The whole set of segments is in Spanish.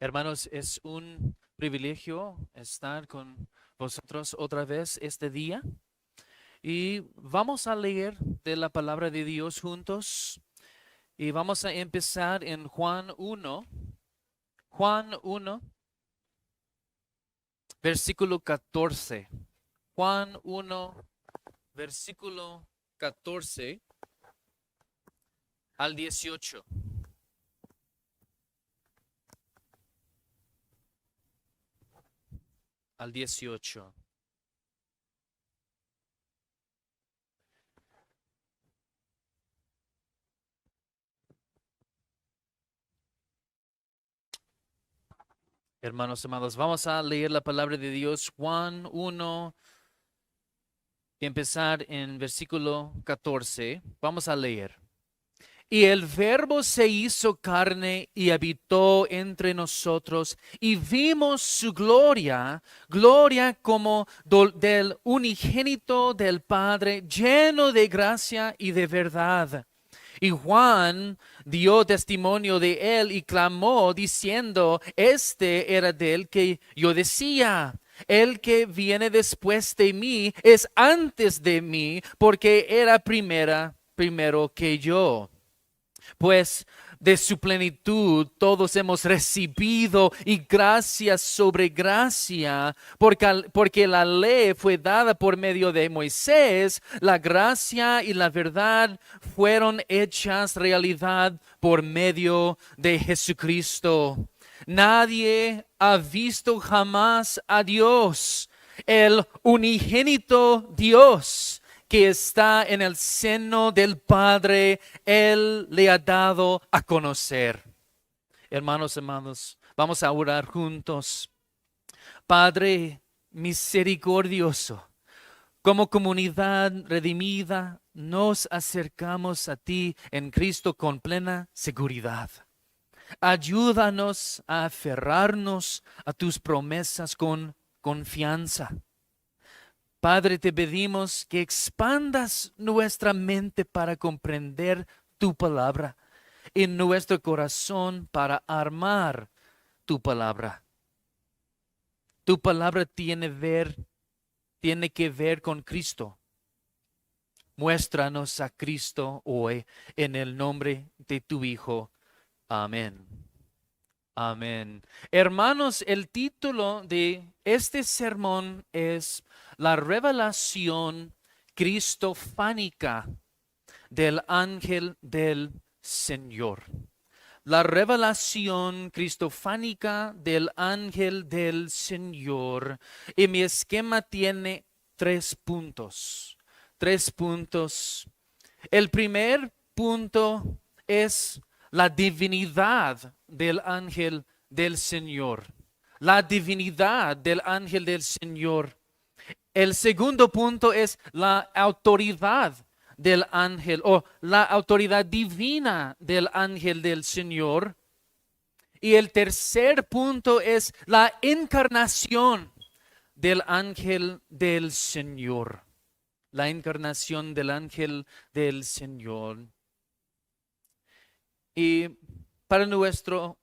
Hermanos, es un privilegio estar con vosotros otra vez este día y vamos a leer de la palabra de Dios juntos y vamos a empezar en Juan 1, versículo 14. Juan 1, versículo 14 al 18. Al 18. Hermanos amados, vamos a leer la palabra de Dios, Juan 1, y empezar en versículo 14. Vamos a leer. Y el Verbo se hizo carne y habitó entre nosotros, y vimos su gloria, gloria como del unigénito del Padre, lleno de gracia y de verdad. Y Juan dio testimonio de él y clamó diciendo, este era del que yo decía. El que viene después de mí es antes de mí, porque era primero que yo. Pues de su plenitud todos hemos recibido y gracia sobre gracia, porque la ley fue dada por medio de Moisés, la gracia y la verdad fueron hechas realidad por medio de Jesucristo. Nadie ha visto jamás a Dios, el unigénito Dios que está en el seno del Padre, Él le ha dado a conocer. Hermanos, vamos a orar juntos. Padre misericordioso, como comunidad redimida, nos acercamos a ti en Cristo con plena seguridad. Ayúdanos a aferrarnos a tus promesas con confianza. Padre, te pedimos que expandas nuestra mente para comprender tu palabra, en nuestro corazón para armar tu palabra. Tu palabra tiene que ver con Cristo. Muéstranos a Cristo hoy en el nombre de tu Hijo. Amén. Amén. Hermanos, el título de este sermón es La revelación cristofánica del ángel del Señor. La revelación cristofánica del ángel del Señor. Y mi esquema tiene 3 puntos. 3 puntos. El primer punto es la divinidad del ángel del Señor. La divinidad del ángel del Señor. El segundo punto es la autoridad del ángel o la autoridad divina del ángel del Señor. Y el tercer punto es la encarnación del ángel del Señor. La encarnación del ángel del Señor. Y para nuestra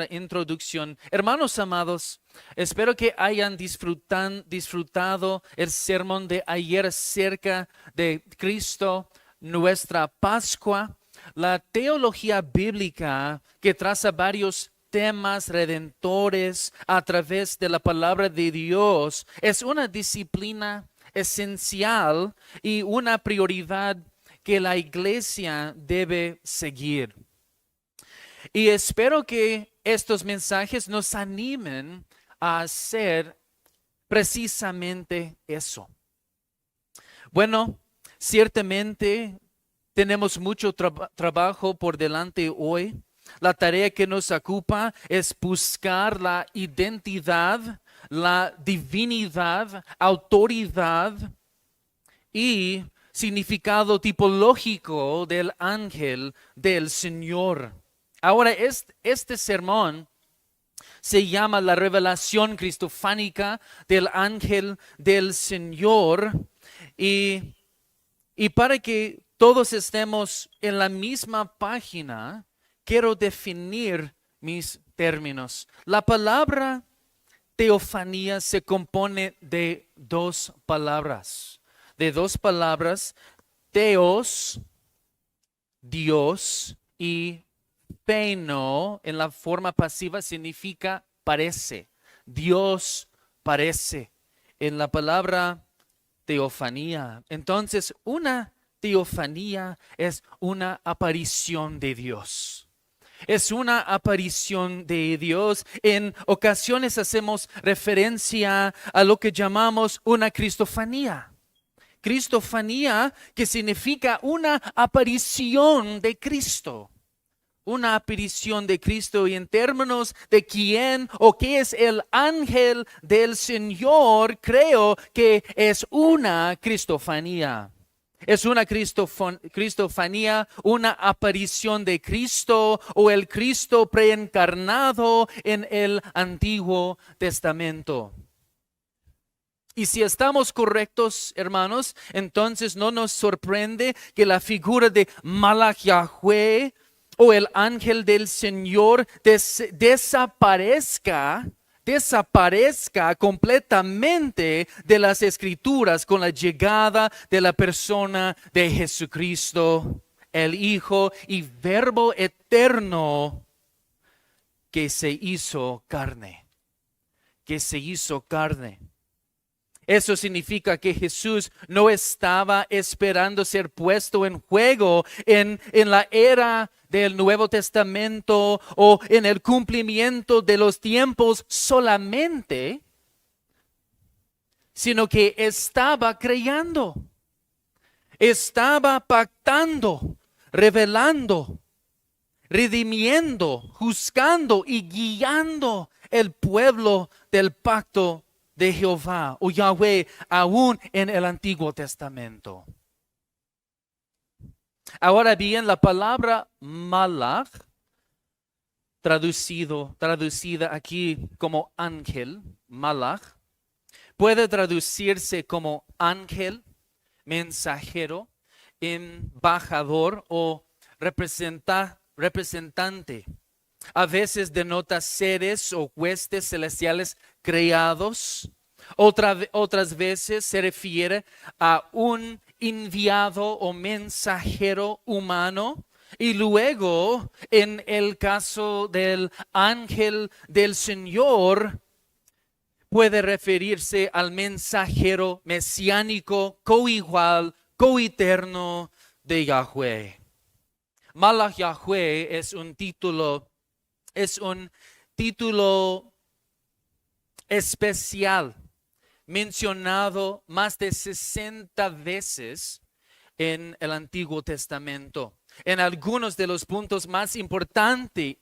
introducción, hermanos amados, espero que hayan disfrutado el sermón de ayer acerca de Cristo, nuestra Pascua, la teología bíblica que traza varios temas redentores a través de la palabra de Dios. Es una disciplina esencial y una prioridad que la iglesia debe seguir. Y espero que estos mensajes nos animen a hacer precisamente eso. Bueno, ciertamente tenemos mucho trabajo por delante hoy. La tarea que nos ocupa es buscar la identidad, la divinidad, autoridad y significado tipológico del ángel del Señor. Ahora, este sermón se llama la revelación cristofánica del ángel del Señor. Y para que todos estemos en la misma página, quiero definir mis términos. La palabra teofanía se compone de dos palabras. Teos, Dios, y peino en la forma pasiva significa parece. Dios parece. En la palabra teofanía. Entonces, una teofanía es una aparición de Dios. Es una aparición de Dios. En ocasiones hacemos referencia a lo que llamamos una cristofanía. Cristofanía, que significa una aparición de Cristo. Una aparición de Cristo, y en términos de quién o qué es el ángel del Señor, creo que es una cristofanía. Es una cristofanía, una aparición de Cristo o el Cristo preencarnado en el Antiguo Testamento. Y si estamos correctos, hermanos, entonces no nos sorprende que la figura de Malach Yahweh o el ángel del Señor desaparezca completamente de las Escrituras con la llegada de la persona de Jesucristo, el Hijo y Verbo eterno que se hizo carne. Eso significa que Jesús no estaba esperando ser puesto en juego en la era del Nuevo Testamento o en el cumplimiento de los tiempos solamente, sino que estaba creando, estaba pactando, revelando, redimiendo, juzgando y guiando el pueblo del pacto de Jehová o Yahweh aún en el Antiguo Testamento. Ahora bien, la palabra malach, traducida aquí como ángel, malach, puede traducirse como ángel, mensajero, embajador o representante. A veces denota seres o huestes celestiales creados. Otras veces se refiere a un enviado o mensajero humano. Y luego, en el caso del ángel del Señor, puede referirse al mensajero mesiánico, coigual, coeterno de Yahweh. Malach Yahweh es un título especial, mencionado más de 60 veces en el Antiguo Testamento. En algunos de los puntos más importantes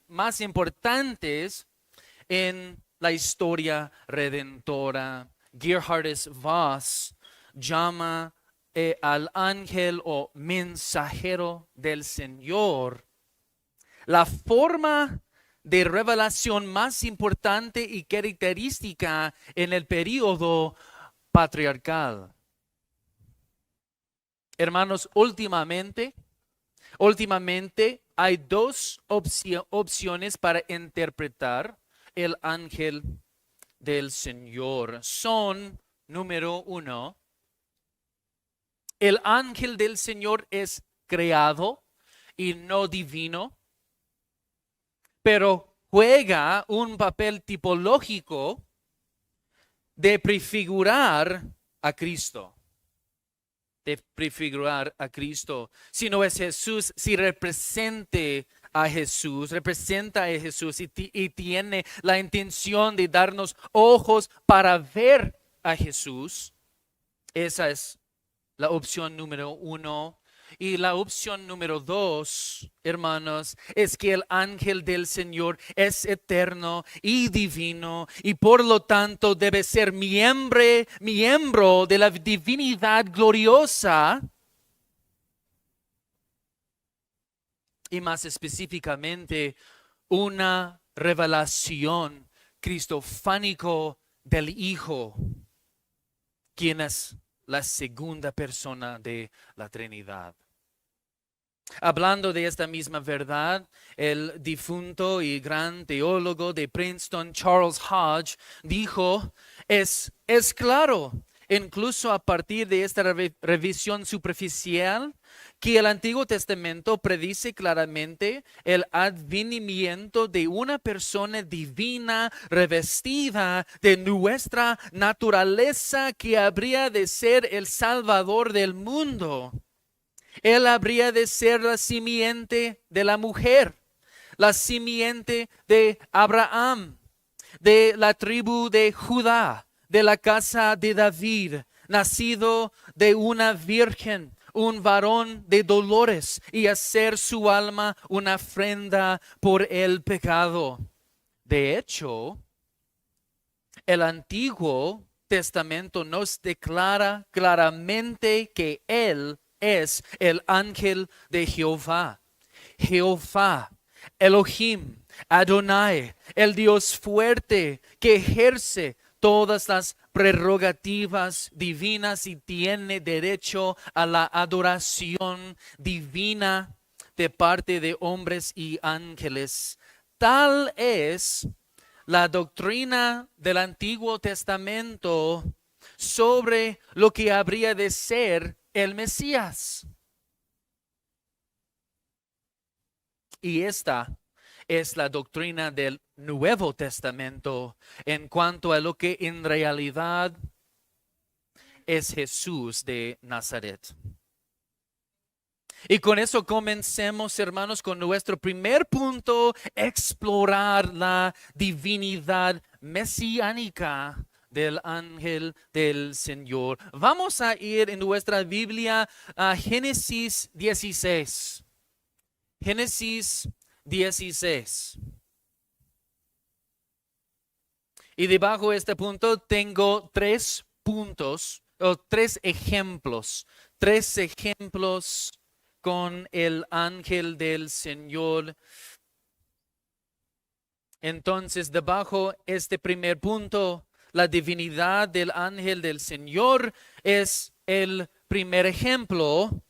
en la historia redentora. Gerhardus Voss llama al ángel o mensajero del Señor la forma de revelación más importante y característica en el período patriarcal. Hermanos, últimamente hay dos opciones para interpretar el ángel del Señor. Son, número uno, el ángel del Señor es creado y no divino, pero juega un papel tipológico de prefigurar a Cristo. Si no es Jesús, si representa a Jesús y tiene la intención de darnos ojos para ver a Jesús. Esa es la opción número uno. Y la opción número dos, hermanos, es que el ángel del Señor es eterno y divino y por lo tanto debe ser miembro de la divinidad gloriosa y más específicamente una revelación cristofánico del Hijo, quien es la segunda persona de la Trinidad. Hablando de esta misma verdad, el difunto y gran teólogo de Princeton, Charles Hodge, dijo, es claro, incluso a partir de esta revisión superficial, que el Antiguo Testamento predice claramente el advenimiento de una persona divina revestida de nuestra naturaleza que habría de ser el Salvador del mundo. Él habría de ser la simiente de la mujer, la simiente de Abraham, de la tribu de Judá, de la casa de David, nacido de una virgen, un varón de dolores, y hacer su alma una ofrenda por el pecado. De hecho, el Antiguo Testamento nos declara claramente que Él es el ángel de Jehová. Jehová, Elohim, Adonai, el Dios fuerte que ejerce todas las prerrogativas divinas y tiene derecho a la adoración divina de parte de hombres y ángeles. Tal es la doctrina del Antiguo Testamento sobre lo que habría de ser el Mesías. Y esta es la doctrina del Nuevo Testamento en cuanto a lo que en realidad es Jesús de Nazaret. Y con eso comencemos, hermanos, con nuestro primer punto, explorar la divinidad mesiánica del ángel del Señor. Vamos a ir en nuestra Biblia a Génesis 16. Génesis 16. Y debajo de este punto tengo 3 puntos, o 3 ejemplos. 3 ejemplos con el ángel del Señor. Entonces, debajo este primer punto, la divinidad del ángel del Señor es el primer ejemplo,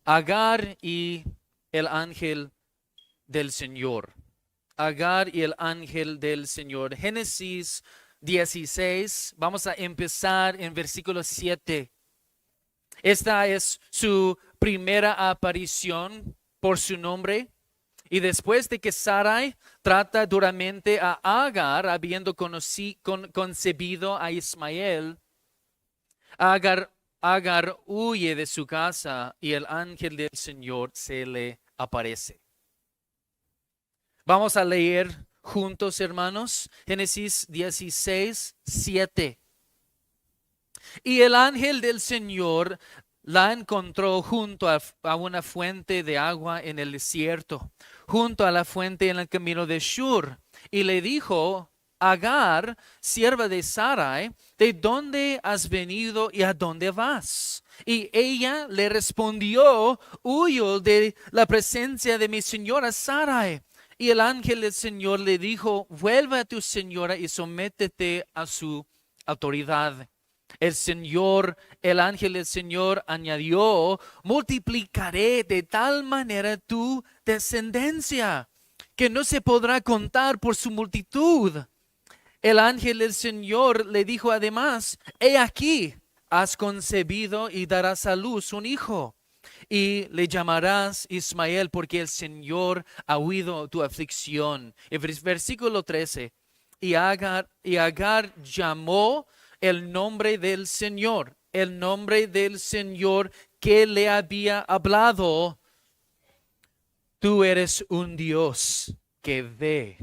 Agar y el ángel del Señor. Agar y el ángel del Señor. Génesis 16, vamos a empezar en versículo 7. Esta es su primera aparición por su nombre. Y después de que Sarai trata duramente a Agar, habiendo concebido a Ismael, Agar huye de su casa y el ángel del Señor se le aparece. Vamos a leer juntos, hermanos, Génesis 16, 7. Y el ángel del Señor la encontró junto a una fuente de agua en el desierto, junto a la fuente en el camino de Shur, y le dijo: Agar, sierva de Sarai, ¿de dónde has venido y a dónde vas? Y ella le respondió: huyo de la presencia de mi señora Sarai. Y el ángel del Señor le dijo: vuelve a tu señora y sométete a su autoridad. El ángel del Señor añadió: multiplicaré de tal manera tu descendencia que no se podrá contar por su multitud. El ángel del Señor le dijo además: he aquí, has concebido y darás a luz un hijo, y le llamarás Ismael, porque el Señor ha oído tu aflicción. En versículo 13, y Agar llamó el nombre del Señor que le había hablado: tú eres un Dios que ve,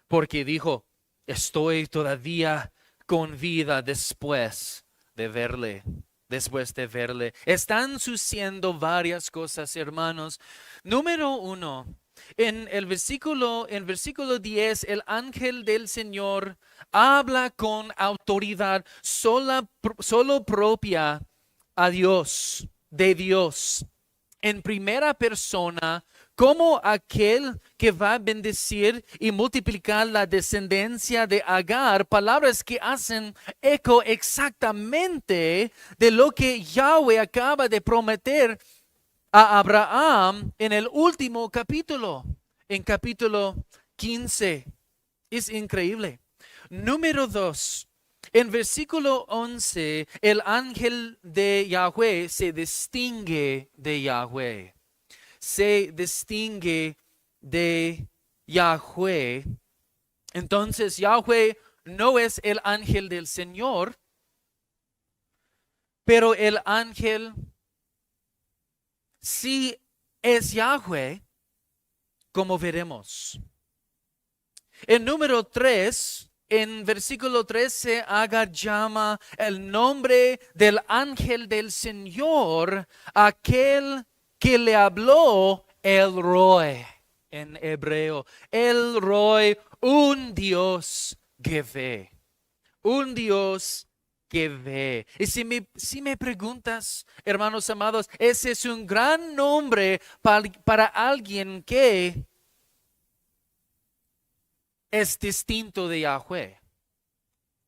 porque dijo: estoy todavía con vida después de verle. Están sucediendo varias cosas, hermanos. Número 1, en versículo 10, el ángel del Señor habla con autoridad solo propia a Dios, de Dios, en primera persona, como aquel que va a bendecir y multiplicar la descendencia de Agar, palabras que hacen eco exactamente de lo que Yahweh acaba de prometer a Abraham en el último capítulo, en capítulo 15. Es increíble. Número 2. En versículo 11, el ángel de Yahweh se distingue de Yahweh. Se distingue de Yahweh. Entonces Yahweh no es el ángel del Señor, pero el ángel sí es Yahweh, como veremos. En número 3, en versículo 13, Agar llama el nombre del ángel del Señor, aquel que le habló, El Roi, en hebreo. El Roi, un Dios que ve. Un Dios que ve. Y si me preguntas, hermanos amados, ese es un gran nombre para alguien que es distinto de Yahweh.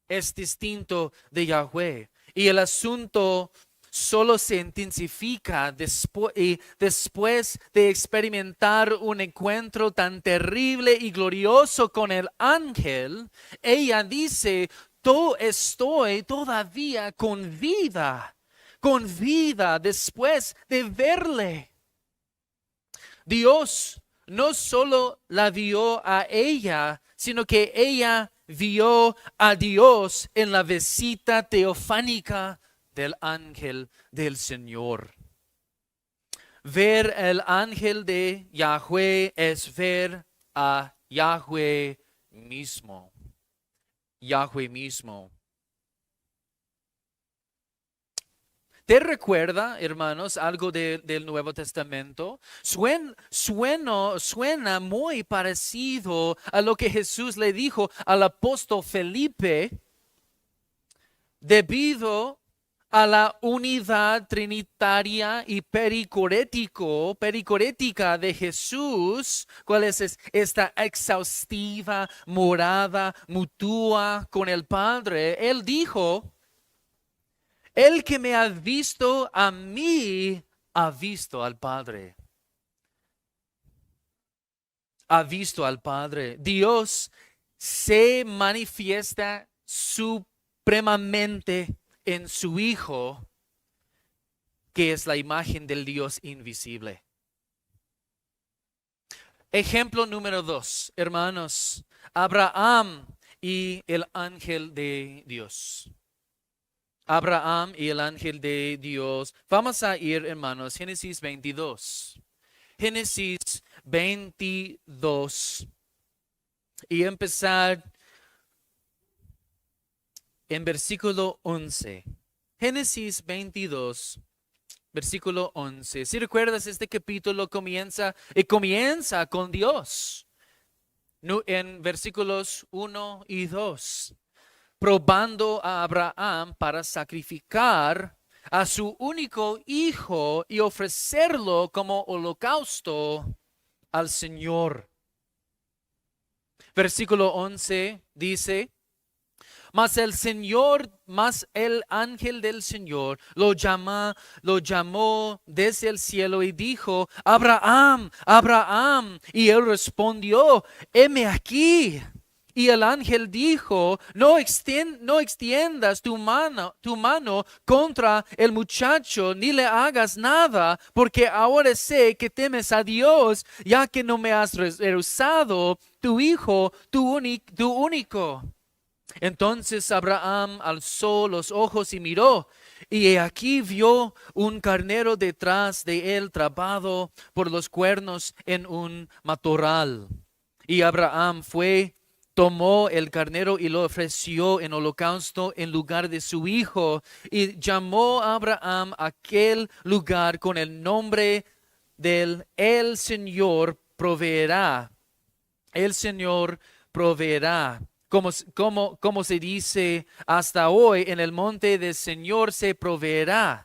Es distinto de Yahweh. Y el asunto solo se intensifica después de experimentar un encuentro tan terrible y glorioso con el ángel. Ella dice, estoy todavía con vida después de verle. Dios no solo la vio a ella, sino que ella vio a Dios en la visita teofánica del ángel del Señor. Ver el ángel de Yahweh es ver a Yahweh mismo. Yahweh mismo. ¿Te recuerda, hermanos, algo del Nuevo Testamento? Suena muy parecido a lo que Jesús le dijo al apóstol Felipe debido a la unidad trinitaria y pericorética de Jesús. ¿Cuál es esta exhaustiva morada mutua con el Padre? Él dijo, el que me ha visto a mí, ha visto al Padre. Ha visto al Padre. Dios se manifiesta supremamente en su Hijo, que es la imagen del Dios invisible. Ejemplo número 2, hermanos. Abraham y el ángel de Dios. Abraham y el ángel de Dios. Vamos a ir, hermanos, Génesis 22. Génesis 22. Y empezar en versículo 11. Génesis 22, versículo 11. Si recuerdas, este capítulo comienza con Dios. En versículos 1 y 2. Probando a Abraham para sacrificar a su único hijo y ofrecerlo como holocausto al Señor. Versículo 11 dice, mas el ángel del Señor lo llamó desde el cielo y dijo, Abraham, Abraham. Y él respondió, heme aquí. Y el ángel dijo, no extiendas tu mano contra el muchacho, ni le hagas nada, porque ahora sé que temes a Dios, ya que no me has rehusado tu hijo, tu único. Entonces Abraham alzó los ojos y miró, y he aquí vio un carnero detrás de él trabado por los cuernos en un matorral. Y Abraham tomó el carnero y lo ofreció en holocausto en lugar de su hijo. Y llamó a Abraham aquel lugar con el nombre del El Señor proveerá. El Señor proveerá. Como se dice hasta hoy, en el monte del Señor se proveerá.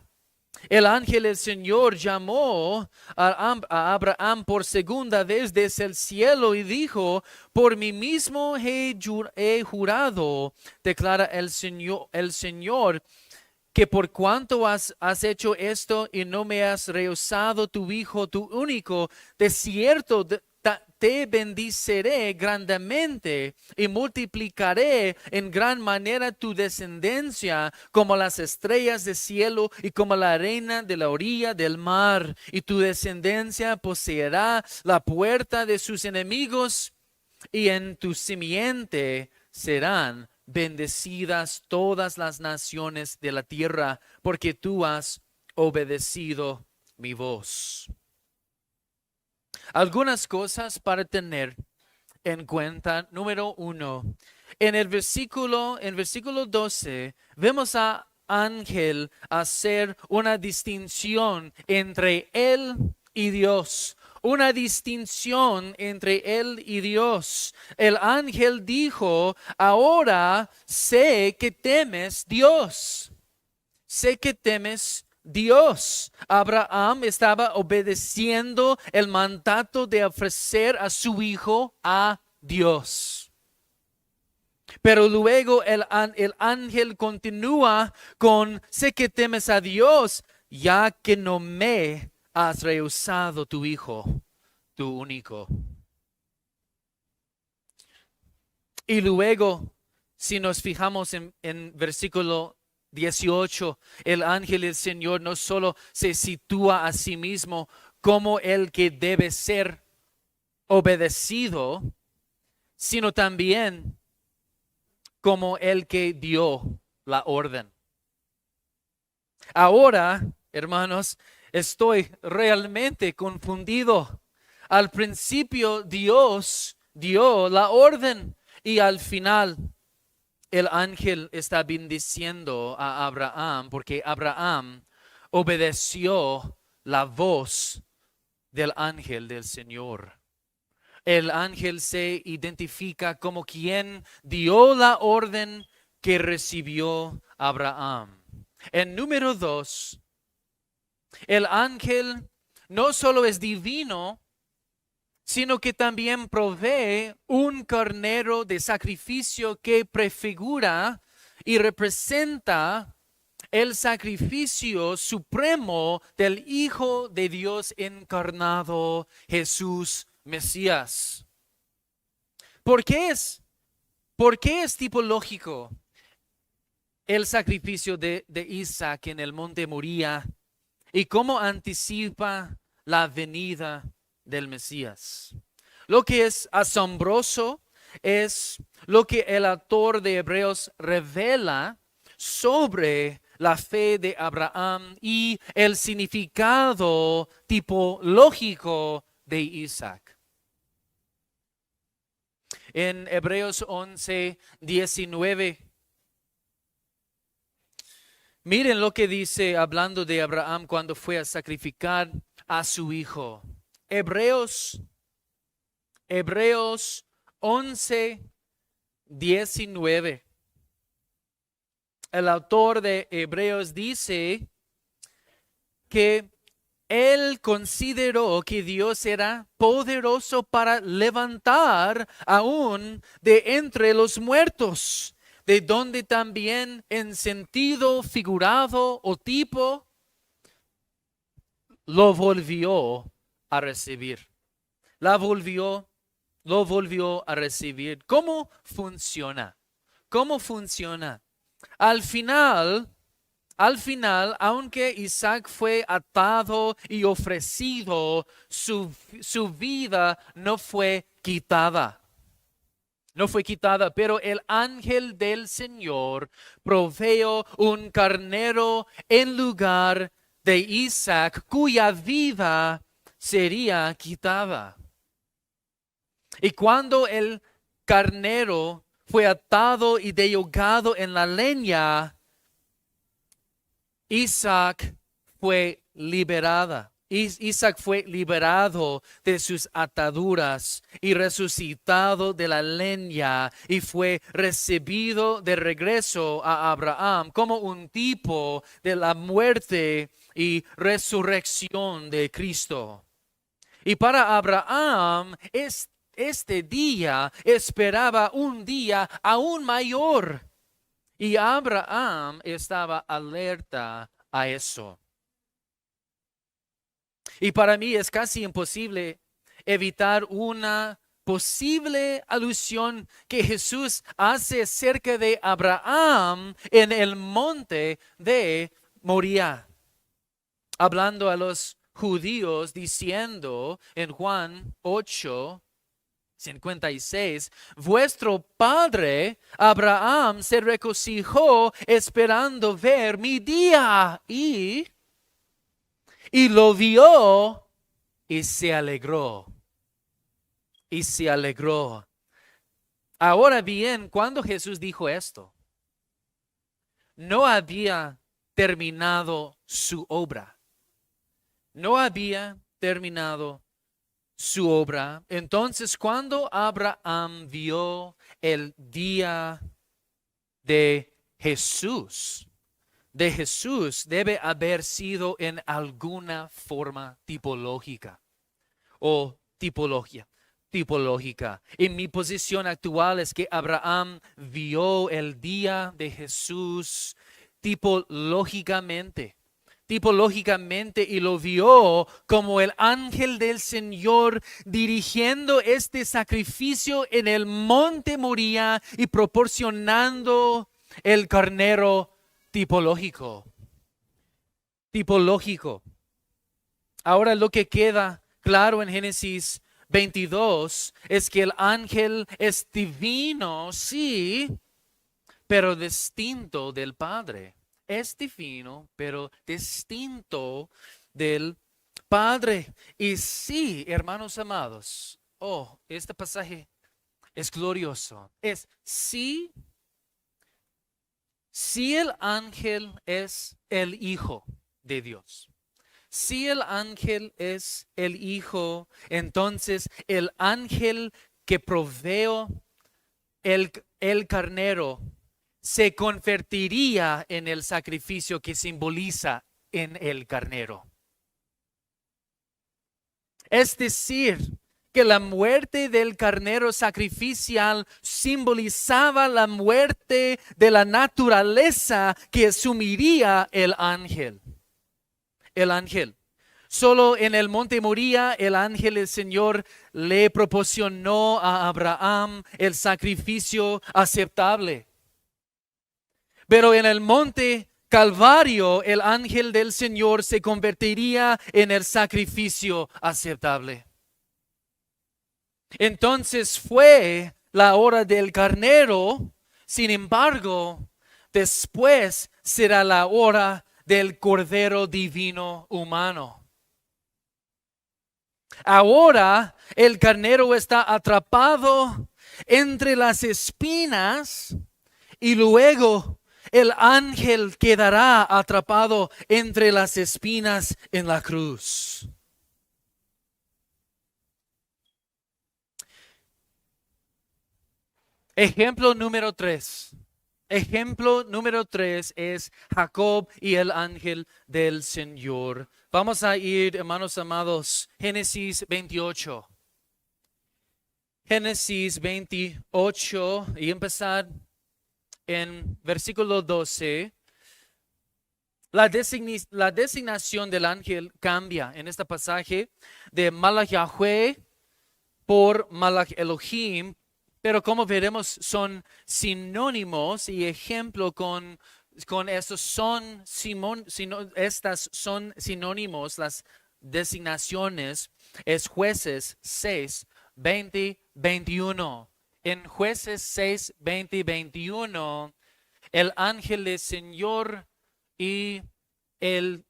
El ángel del Señor llamó a Abraham por segunda vez desde el cielo y dijo, por mí mismo he jurado, declara el Señor, que por cuanto has hecho esto y no me has rehusado tu hijo, tu único, de cierto te bendiciré grandemente y multiplicaré en gran manera tu descendencia como las estrellas del cielo y como la arena de la orilla del mar. Y tu descendencia poseerá la puerta de sus enemigos y en tu simiente serán bendecidas todas las naciones de la tierra, porque tú has obedecido mi voz. Algunas cosas para tener en cuenta. Número 1, en versículo 12, vemos a Ángel hacer una distinción entre él y Dios. Una distinción entre él y Dios. El ángel dijo, ahora sé que temes Dios. Sé que temes Dios. Abraham estaba obedeciendo el mandato de ofrecer a su hijo a Dios. Pero luego el ángel continúa con, sé que temes a Dios, ya que no me has rehusado tu hijo, tu único. Y luego, si nos fijamos en versículo 18, el ángel del Señor no solo se sitúa a sí mismo como el que debe ser obedecido, sino también como el que dio la orden. Ahora, hermanos, estoy realmente confundido. Al principio Dios dio la orden y al final el ángel está bendiciendo a Abraham porque Abraham obedeció la voz del ángel del Señor. El ángel se identifica como quien dio la orden que recibió Abraham. En número 2, el ángel no solo es divino, sino que también provee un carnero de sacrificio que prefigura y representa el sacrificio supremo del Hijo de Dios encarnado, Jesús Mesías. ¿Por qué es tipológico el sacrificio de Isaac en el monte Moría y cómo anticipa la venida del Mesías? Lo que es asombroso es lo que el autor de Hebreos revela sobre la fe de Abraham y el significado tipológico de Isaac. En Hebreos 11:19, miren lo que dice hablando de Abraham cuando fue a sacrificar a su hijo. Hebreos 11:19. El autor de Hebreos dice que él consideró que Dios era poderoso para levantar aún de entre los muertos, de donde también en sentido figurado o tipo lo volvió a recibir. Lo volvió a recibir. ¿Cómo funciona? ¿Cómo funciona? Al final, aunque Isaac fue atado y ofrecido, su vida no fue quitada. No fue quitada, pero el ángel del Señor proveyó un carnero en lugar de Isaac, cuya vida sería quitada. Y cuando el carnero fue atado y degolado en la leña, Isaac fue liberada. Isaac fue liberado de sus ataduras y resucitado de la leña y fue recibido de regreso a Abraham como un tipo de la muerte y resurrección de Cristo. Y para Abraham este día esperaba un día aún mayor. Y Abraham estaba alerta a eso. Y para mí es casi imposible evitar una posible alusión que Jesús hace acerca de Abraham en el monte de Moriah, hablando a los judíos, diciendo en Juan 8:56, vuestro padre Abraham se regocijó esperando ver mi día y lo vio y se alegró. Y se alegró. Ahora bien, cuando Jesús dijo esto, no había terminado su obra. No había terminado su obra. Entonces, cuando Abraham vio el día de Jesús, debe haber sido en alguna forma tipológica o tipológica. En mi posición actual es que Abraham vio el día de Jesús tipológicamente y lo vio como el ángel del Señor dirigiendo este sacrificio en el monte Moría y proporcionando el carnero tipológico. Ahora lo que queda claro en Génesis 22 es que el ángel es divino, sí, pero distinto del Padre. Es divino, pero distinto del Padre. Y sí, hermanos amados, este pasaje es glorioso. Es sí el ángel es el Hijo de Dios. Si el ángel es el Hijo, entonces el ángel que proveó el carnero se convertiría en el sacrificio que simboliza en el carnero. Es decir, que la muerte del carnero sacrificial simbolizaba la muerte de la naturaleza que asumiría el ángel. Solo en el monte Moría, el ángel del Señor le proporcionó a Abraham el sacrificio aceptable. Pero en el monte Calvario, el ángel del Señor se convertiría en el sacrificio aceptable. Entonces fue la hora del carnero, sin embargo, después será la hora del Cordero Divino humano. Ahora el carnero está atrapado entre las espinas y luego el ángel quedará atrapado entre las espinas en la cruz. Ejemplo número 3. Ejemplo número 3 es Jacob y el ángel del Señor. Vamos a ir, hermanos amados, Génesis 28. Génesis 28 y empezar en versículo 12. La designación del ángel cambia en este pasaje de Malach Yahweh por Malach Elohim, pero como veremos son sinónimos y ejemplo con estos estas son sinónimos, las designaciones es Jueces 6, 20, 21. En Jueces 6, 20 y 21, el ángel del Señor y el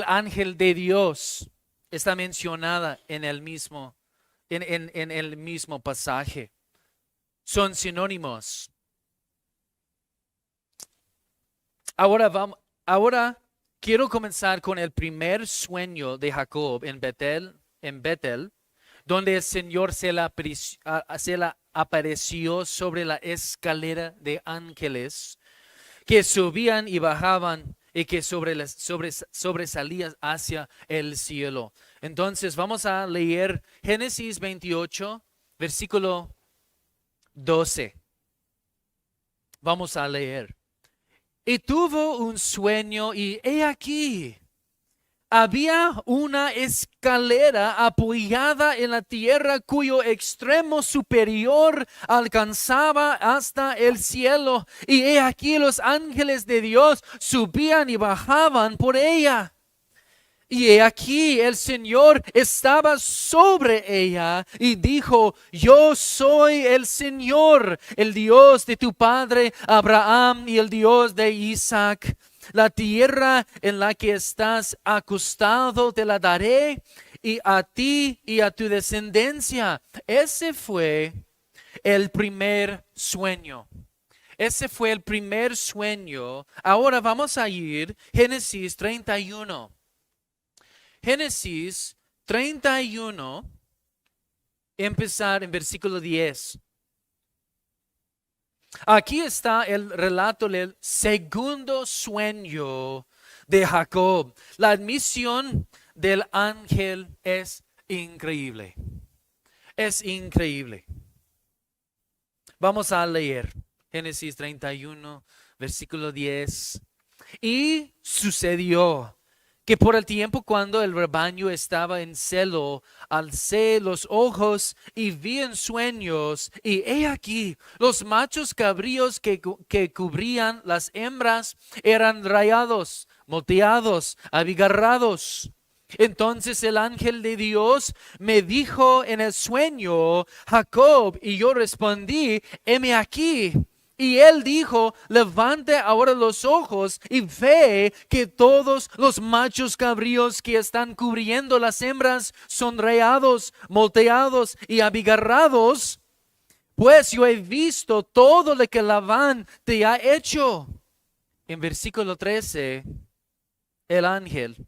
ángel de Dios está mencionada en el mismo pasaje. Son sinónimos. Ahora quiero comenzar con el primer sueño de Jacob en Betel, donde el Señor se le apareció sobre la escalera de ángeles que subían y bajaban y que sobresalían hacia el cielo. Entonces vamos a leer Génesis 28, versículo 12. Vamos a leer. Y tuvo un sueño y he aquí, había una escalera apoyada en la tierra cuyo extremo superior alcanzaba hasta el cielo. Y he aquí los ángeles de Dios subían y bajaban por ella. Y he aquí el Señor estaba sobre ella y dijo, yo soy el Señor, el Dios de tu padre Abraham y el Dios de Isaac. La tierra en la que estás acostado te la daré y a ti y a tu descendencia. Ese fue el primer sueño. Ese fue el primer sueño. Ahora vamos a ir Génesis 31. Génesis 31, empezar en versículo 10. Aquí está el relato del segundo sueño de Jacob. La admisión del ángel es increíble. Es increíble. Vamos a leer Génesis 31, versículo 10. Y sucedió que por el tiempo cuando el rebaño estaba en celo, alcé los ojos y vi en sueños, y he aquí, los machos cabríos que cubrían las hembras eran rayados, moteados, abigarrados. Entonces el ángel de Dios me dijo en el sueño, Jacob, y yo respondí, heme aquí. Y él dijo, levante ahora los ojos y ve que todos los machos cabríos que están cubriendo las hembras son rayados, molteados y abigarrados, pues yo he visto todo lo que Labán te ha hecho. En versículo 13, el ángel,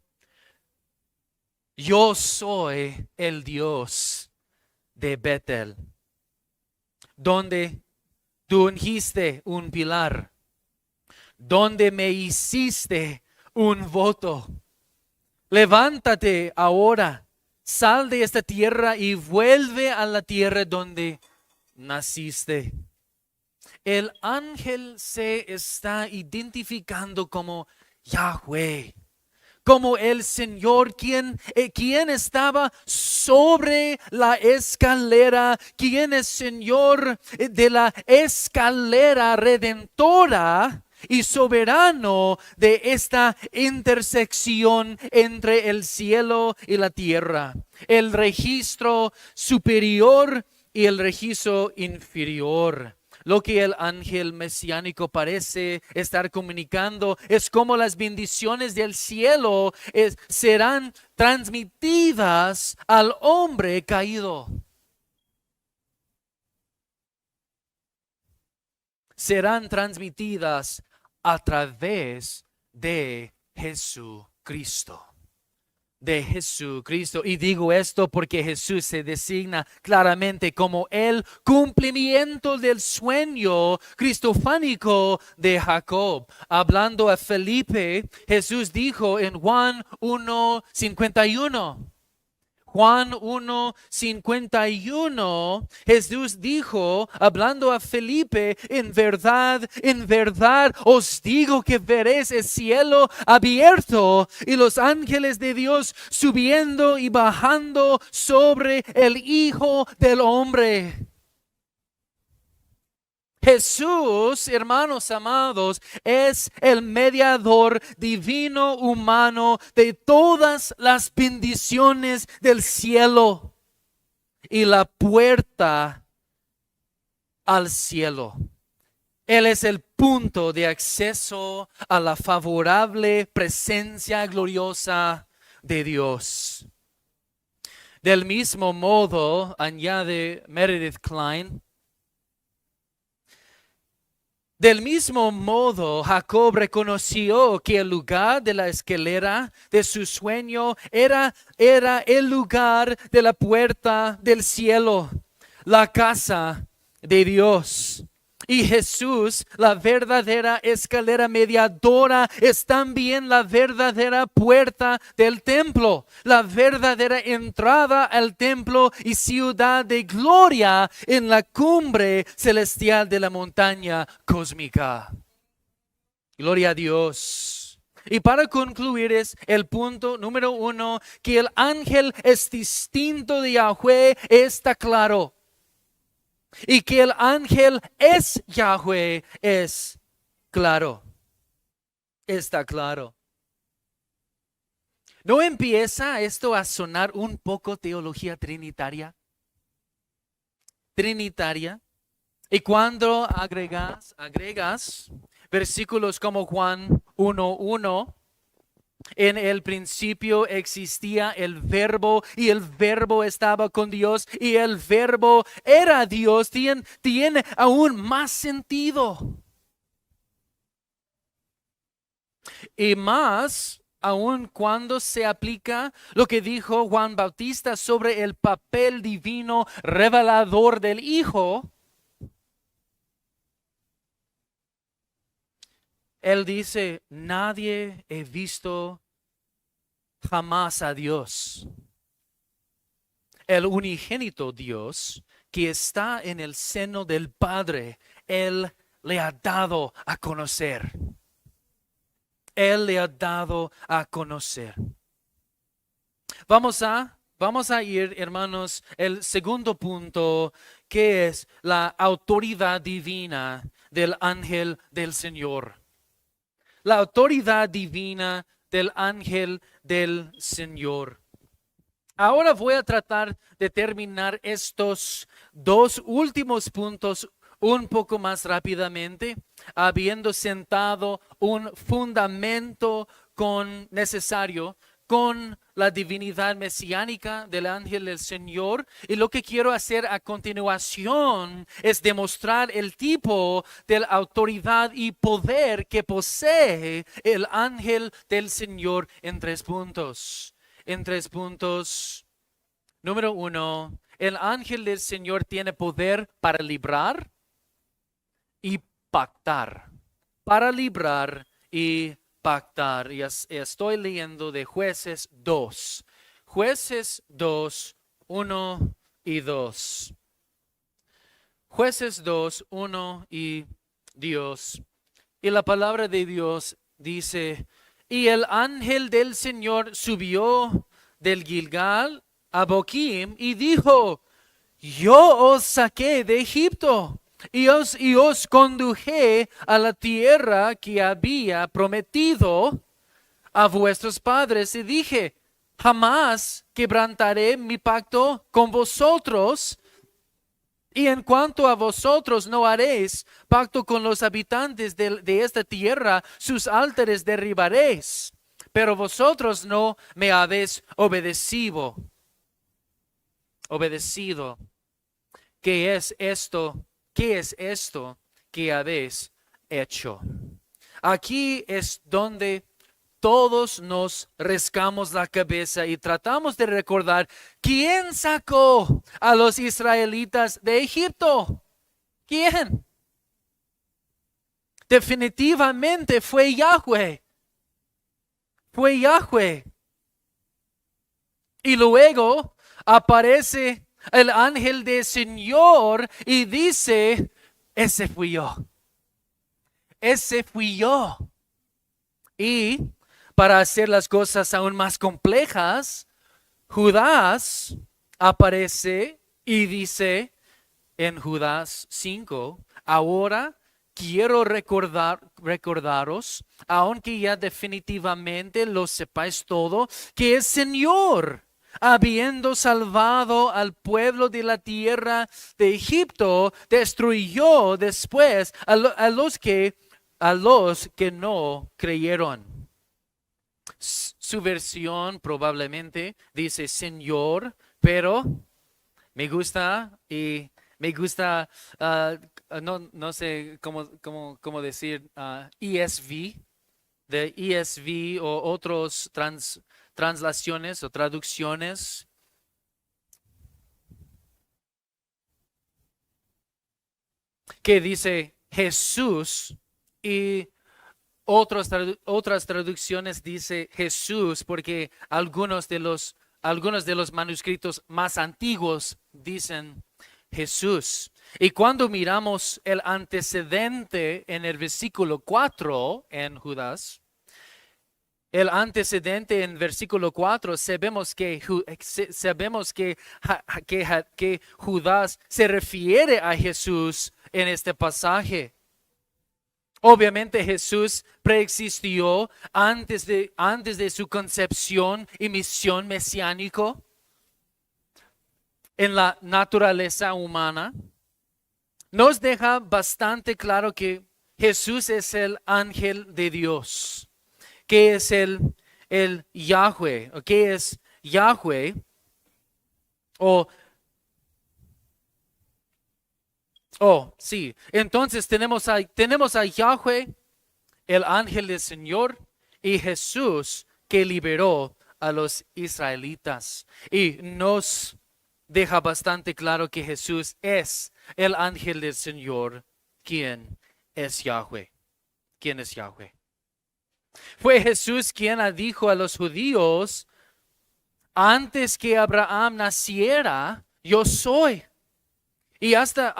yo soy el Dios de Betel, donde tú ungiste un pilar, donde me hiciste un voto. Levántate ahora, sal de esta tierra y vuelve a la tierra donde naciste. El ángel se está identificando como Yahweh, como el Señor, quien estaba sobre la escalera, quien es Señor de la escalera redentora y soberano de esta intersección entre el cielo y la tierra, el registro superior y el registro inferior. Lo que el ángel mesiánico parece estar comunicando es cómo las bendiciones del cielo serán transmitidas al hombre caído. Serán transmitidas a través de Jesucristo. De Jesucristo. Y digo esto porque Jesús se designa claramente como el cumplimiento del sueño cristofánico de Jacob. Hablando a Felipe, Jesús dijo en Juan 1:51. Juan 1:51, Jesús dijo, hablando a Felipe, en verdad os digo que veréis el cielo abierto y los ángeles de Dios subiendo y bajando sobre el Hijo del Hombre. Jesús, hermanos amados, es el mediador divino humano de todas las bendiciones del cielo y la puerta al cielo. Él es el punto de acceso a la favorable presencia gloriosa de Dios. Del mismo modo, añade Meredith Kline, del mismo modo, Jacob reconoció que el lugar de la escalera de su sueño era el lugar de la puerta del cielo, la casa de Dios. Y Jesús, la verdadera escalera mediadora, es también la verdadera puerta del templo, la verdadera entrada al templo y ciudad de gloria en la cumbre celestial de la montaña cósmica. Gloria a Dios. Y para concluir es el punto número 1, que el ángel es distinto de Yahweh, está claro. Y que el ángel es Yahweh es claro. Está claro. ¿No empieza esto a sonar un poco teología trinitaria? Trinitaria. Y cuando agregas versículos como Juan 1:1, en el principio existía el verbo y el verbo estaba con Dios y el verbo era Dios, tiene aún más sentido. Y más aún cuando se aplica lo que dijo Juan Bautista sobre el papel divino revelador del Hijo. Él dice, nadie he visto jamás a Dios. El unigénito Dios que está en el seno del Padre, Él le ha dado a conocer. Él le ha dado a conocer. Vamos a ir, hermanos, el segundo punto, que es la autoridad divina del ángel del Señor. La autoridad divina del ángel del Señor. Ahora voy a tratar de terminar estos dos últimos puntos un poco más rápidamente, habiendo sentado un fundamento necesario con la divinidad mesiánica del ángel del Señor. Y lo que quiero hacer a continuación es demostrar el tipo de la autoridad y poder que posee el ángel del Señor en 3 puntos. En 3 puntos. Número 1, el ángel del Señor tiene poder para librar y pactar. Para librar y pactar. Y estoy leyendo de Jueces 2. Jueces 2, 1 y 2. Jueces 2, 1 y Dios. Y la palabra de Dios dice, y el ángel del Señor subió del Gilgal a Boquim y dijo, yo os saqué de Egipto y os conduje a la tierra que había prometido a vuestros padres y dije, jamás quebrantaré mi pacto con vosotros. Y en cuanto a vosotros no haréis pacto con los habitantes de esta tierra, sus altares derribaréis. Pero vosotros no me habéis obedecido. ¿Qué es esto? ¿Qué es esto que habéis hecho? Aquí es donde todos nos rascamos la cabeza y tratamos de recordar quién sacó a los israelitas de Egipto. ¿Quién? Definitivamente fue Yahweh. Fue Yahweh. Y luego aparece el ángel del Señor y dice, ese fui yo. Ese fui yo. Y para hacer las cosas aún más complejas, Judas aparece y dice en Judas 5, ahora quiero recordaros, aunque ya definitivamente lo sepáis todo, que el Señor, habiendo salvado al pueblo de la tierra de Egipto, destruyó después a los que no creyeron. Su versión probablemente dice Señor, pero me gusta no sé cómo decir ESV, de ESV o otros translaciones o traducciones. Que dice Jesús, y otras traducciones dice Jesús porque algunos de los manuscritos más antiguos dicen Jesús. Y cuando miramos el antecedente en el versículo 4 en Judas, el antecedente en versículo 4, sabemos que Judas se refiere a Jesús en este pasaje. Obviamente Jesús preexistió antes de su concepción y misión mesiánico en la naturaleza humana. Nos deja bastante claro que Jesús es el ángel de Dios. ¿Qué es el Yahweh? ¿O qué es Yahweh? Sí. Entonces tenemos a Yahweh, el ángel del Señor, y Jesús que liberó a los israelitas. Y nos deja bastante claro que Jesús es el ángel del Señor. ¿Quién es Yahweh? ¿Quién es Yahweh? Fue Jesús quien dijo a los judíos, antes que Abraham naciera, yo soy. Y hasta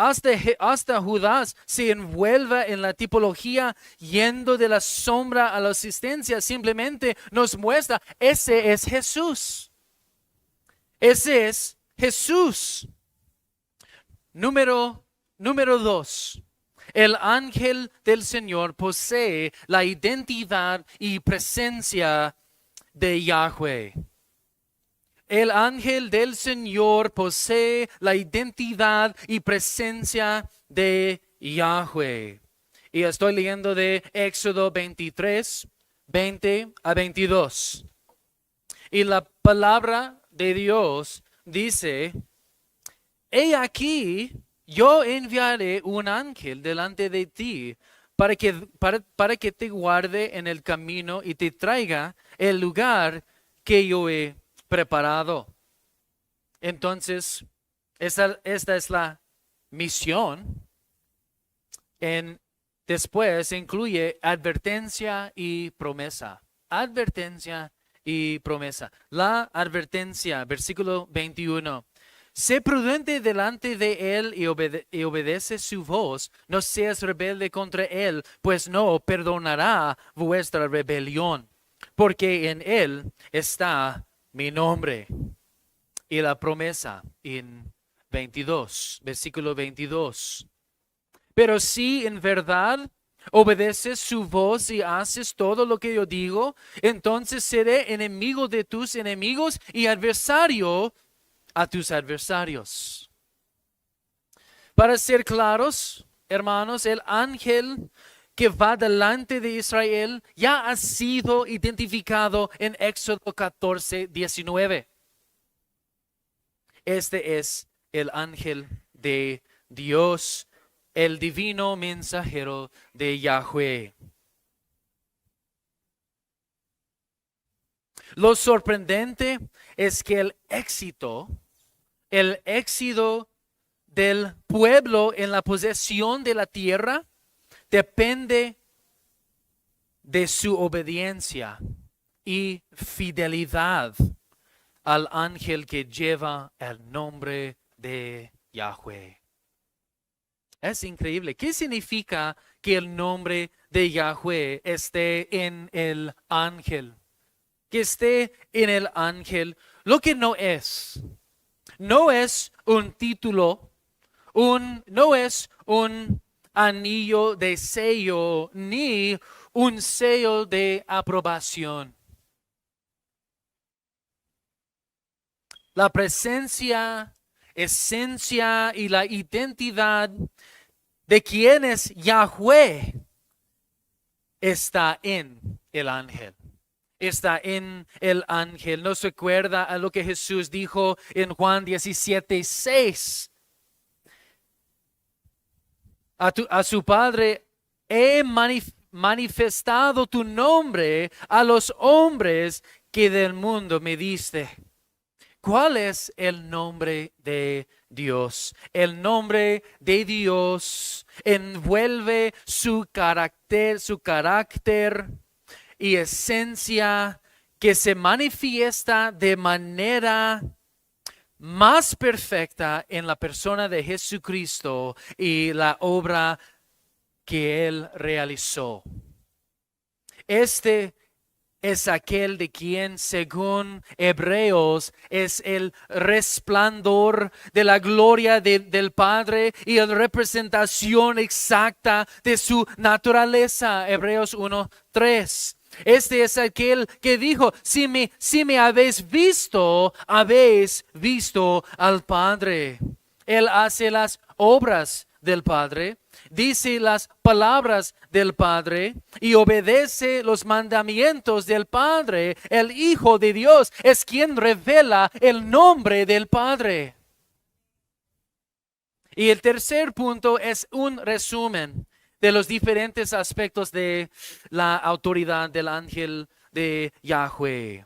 Judas se envuelve en la tipología yendo de la sombra a la existencia. Simplemente nos muestra, ese es Jesús. Ese es Jesús. Número 2. El ángel del Señor posee la identidad y presencia de Yahweh. El ángel del Señor posee la identidad y presencia de Yahweh. Y estoy leyendo de Éxodo 23, 20 a 22. Y la palabra de Dios dice, he aquí, yo enviaré un ángel delante de ti para que te guarde en el camino y te traiga el lugar que yo he preparado. Entonces, esta es la misión. Después incluye advertencia y promesa. Advertencia y promesa. La advertencia, versículo 21. Sé prudente delante de él y obedece su voz. No seas rebelde contra él, pues no perdonará vuestra rebelión, porque en él está mi nombre. Y la promesa en versículo 22. Pero si en verdad obedeces su voz y haces todo lo que yo digo, entonces seré enemigo de tus enemigos y adversario a tus adversarios. Para ser claros, hermanos, el ángel que va delante de Israel ya ha sido identificado en Éxodo 14, 19. Este es el ángel de Dios, el divino mensajero de Yahweh. Lo sorprendente es que el éxito del pueblo en la posesión de la tierra depende de su obediencia y fidelidad al ángel que lleva el nombre de Yahweh. Es increíble. ¿Qué significa que el nombre de Yahweh esté en el ángel? Que esté en el ángel, lo que no es un título, no es un anillo de sello, ni un sello de aprobación. La presencia, esencia y la identidad de quién es Yahweh está en el ángel. Está en el ángel. Nos recuerda a lo que Jesús dijo en Juan 17, 6. A su Padre he manifestado tu nombre a los hombres que del mundo me diste. ¿Cuál es el nombre de Dios? El nombre de Dios envuelve su carácter y esencia que se manifiesta de manera más perfecta en la persona de Jesucristo y la obra que Él realizó. Este es aquel de quien, según Hebreos, es el resplandor de la gloria del Padre y la representación exacta de su naturaleza. Hebreos 1:3. Este es aquel que dijo, si me habéis visto al Padre. Él hace las obras del Padre, dice las palabras del Padre y obedece los mandamientos del Padre. El Hijo de Dios es quien revela el nombre del Padre. Y el tercer punto es un resumen de los diferentes aspectos de la autoridad del ángel de Yahweh.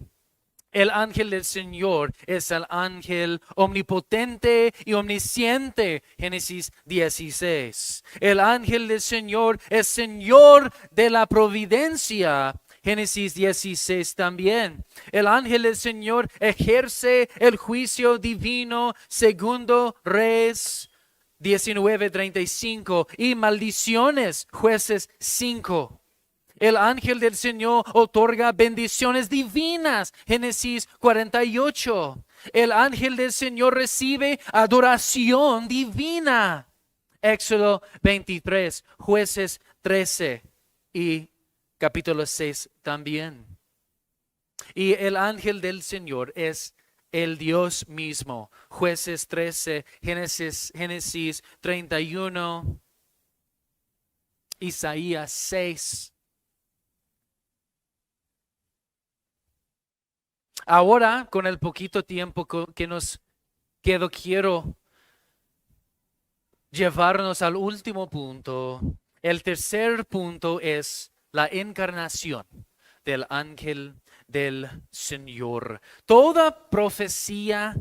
El ángel del Señor es el ángel omnipotente y omnisciente, Génesis 16. El ángel del Señor es Señor de la providencia, Génesis 16 también. El ángel del Señor ejerce el juicio divino, segundo Reyes 19:35 y maldiciones, Jueces 5. El ángel del Señor otorga bendiciones divinas, Génesis 48. El ángel del Señor recibe adoración divina, Éxodo 23, Jueces 13 y capítulo 6 también. Y el ángel del Señor es el Dios mismo, Jueces 13, Génesis 31, Isaías 6. Ahora, con el poquito tiempo que nos quedó, quiero llevarnos al último punto. El tercer punto es la encarnación del ángel del Señor. Toda profecía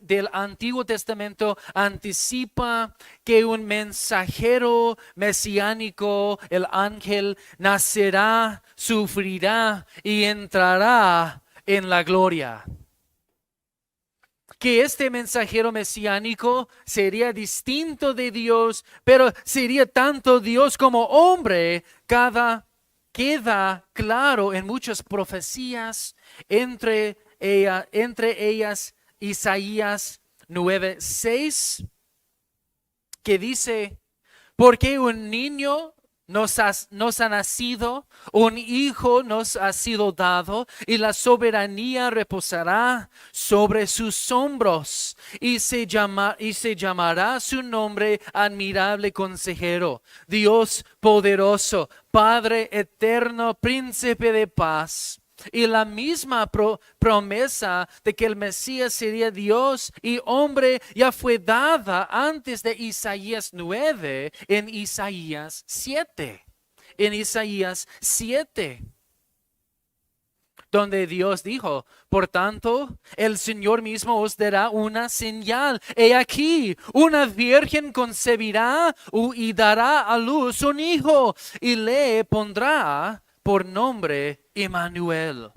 del Antiguo Testamento anticipa que un mensajero mesiánico, el ángel, nacerá, sufrirá y entrará en la gloria. Que este mensajero mesiánico sería distinto de Dios, pero sería tanto Dios como hombre. Queda claro en muchas profecías, entre ellas Isaías 9:6, que dice, porque un niño nos ha nacido, un hijo nos ha sido dado, y la soberanía reposará sobre sus hombros, y se llamará su nombre admirable consejero, Dios poderoso, Padre eterno, príncipe de paz. Y la misma promesa de que el Mesías sería Dios y hombre ya fue dada antes de Isaías 9 en Isaías 7. En Isaías 7, donde Dios dijo, por tanto, el Señor mismo os dará una señal. He aquí, una virgen concebirá y dará a luz un hijo y le pondrá por nombre Emmanuel.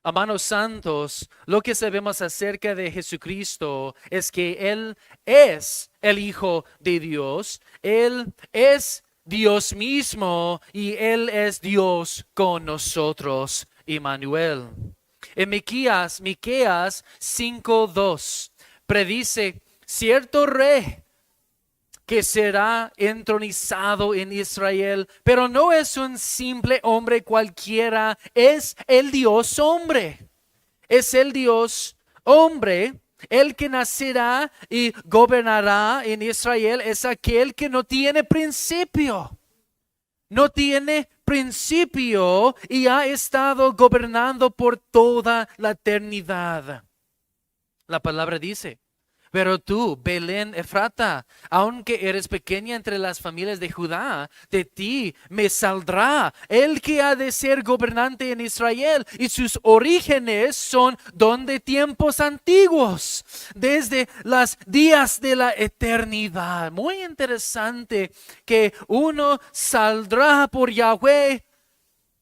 Hermanos santos, lo que sabemos acerca de Jesucristo es que Él es el Hijo de Dios, Él es Dios mismo y Él es Dios con nosotros, Emmanuel. En Miqueas 5:2 predice cierto rey que será entronizado en Israel, pero no es un simple hombre cualquiera, es el Dios hombre. Es el Dios hombre, el que nacerá y gobernará en Israel, es aquel que no tiene principio. No tiene principio y ha estado gobernando por toda la eternidad. La palabra dice, Pero tú, Belén Efrata, aunque eres pequeña entre las familias de Judá, de ti me saldrá el que ha de ser gobernante en Israel, y sus orígenes son donde tiempos antiguos, desde los días de la eternidad. Muy interesante que uno saldrá por Yahweh,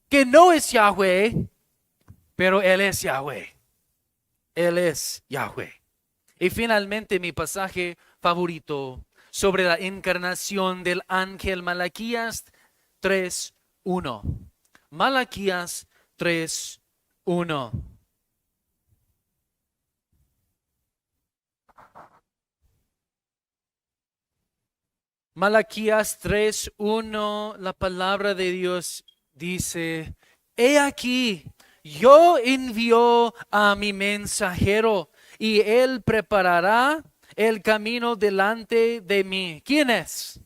que no es Yahweh, pero Él es Yahweh. Él es Yahweh. Y finalmente mi pasaje favorito sobre la encarnación del ángel Malaquías 3:1. Malaquías 3:1. Malaquías 3:1, la palabra de Dios dice, he aquí, yo envío a mi mensajero y él preparará el camino delante de mí. ¿Quién es?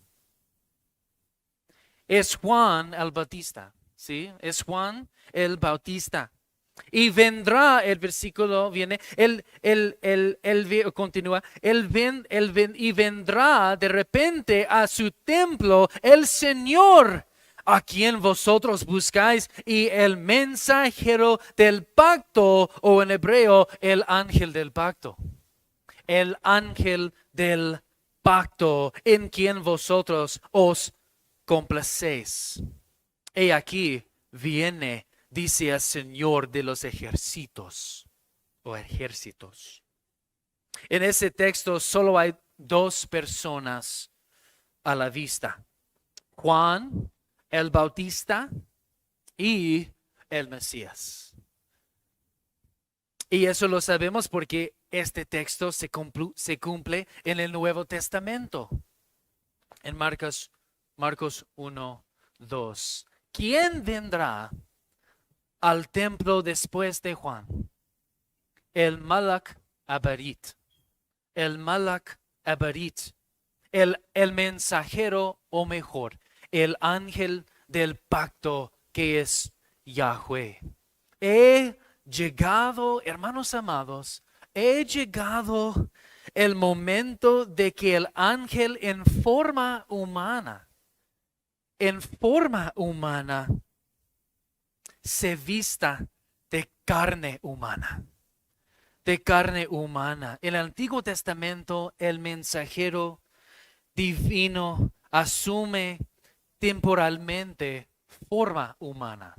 Es Juan el Bautista, ¿sí? Es Juan el Bautista. Y vendrá, el versículo viene, continúa, y vendrá de repente a su templo el Señor, a quien vosotros buscáis, y el mensajero del pacto, o en hebreo, el ángel del pacto. El ángel del pacto, en quien vosotros os complacéis. He aquí viene, dice el Señor de los ejércitos o ejércitos. En ese texto solo hay dos personas a la vista: Juan el Bautista y el Mesías. Y eso lo sabemos porque este texto se cumple en el Nuevo Testamento. En Marcos 1:2. ¿Quién vendrá al templo después de Juan? El Malach Abarit. El Malach Abarit. El mensajero, o mejor, el ángel del pacto, que es Yahweh. He llegado, hermanos amados, he llegado el momento de que el ángel en forma humana se vista de carne humana. De carne humana. En el Antiguo Testamento, el mensajero divino asume temporalmente forma humana.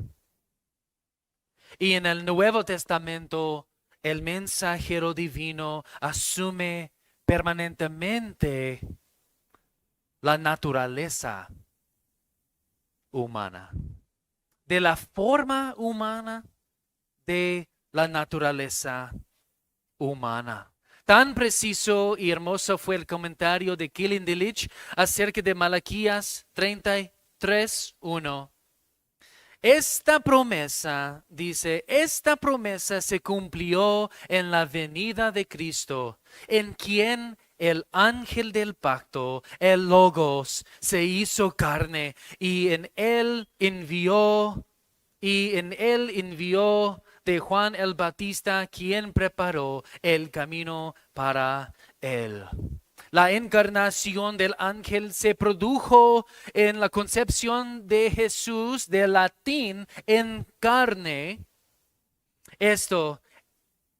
Y en el Nuevo Testamento, el mensajero divino asume permanentemente la naturaleza humana. De la forma humana, de la naturaleza humana. Tan preciso y hermoso fue el comentario de Keelan DeLitch acerca de Malaquías 33:1. Esta promesa, dice, esta promesa se cumplió en la venida de Cristo, en quien el ángel del pacto, el Logos, se hizo carne, y en él envió de Juan el Bautista, quien preparó el camino para él. La encarnación del ángel se produjo en la concepción de Jesús, del latín en carne. Esto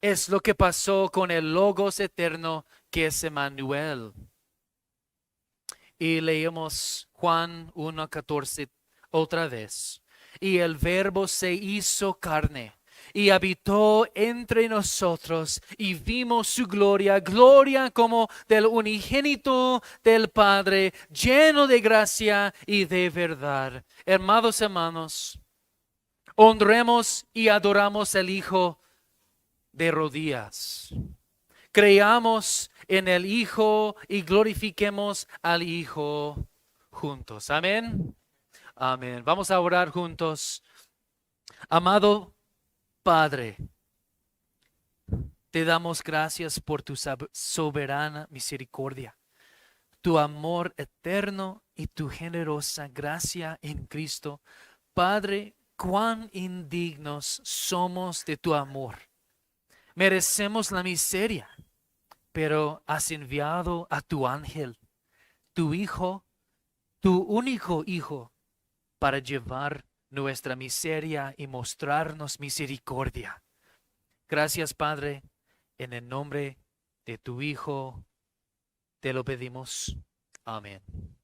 es lo que pasó con el Logos eterno, que es Emmanuel. Y leemos Juan 1:14 otra vez. Y el Verbo se hizo carne y habitó entre nosotros, y vimos su gloria, gloria como del unigénito del Padre, lleno de gracia y de verdad. Hermanos, honremos y adoramos al Hijo de rodillas. Creamos en el Hijo y glorifiquemos al Hijo juntos. Amén. Amén. Vamos a orar juntos. Amado Padre, te damos gracias por tu soberana misericordia, tu amor eterno y tu generosa gracia en Cristo. Padre, cuán indignos somos de tu amor. Merecemos la miseria, pero has enviado a tu ángel, tu hijo, tu único hijo, para llevar nuestra miseria y mostrarnos misericordia. Gracias, Padre, en el nombre de tu Hijo te lo pedimos. Amén.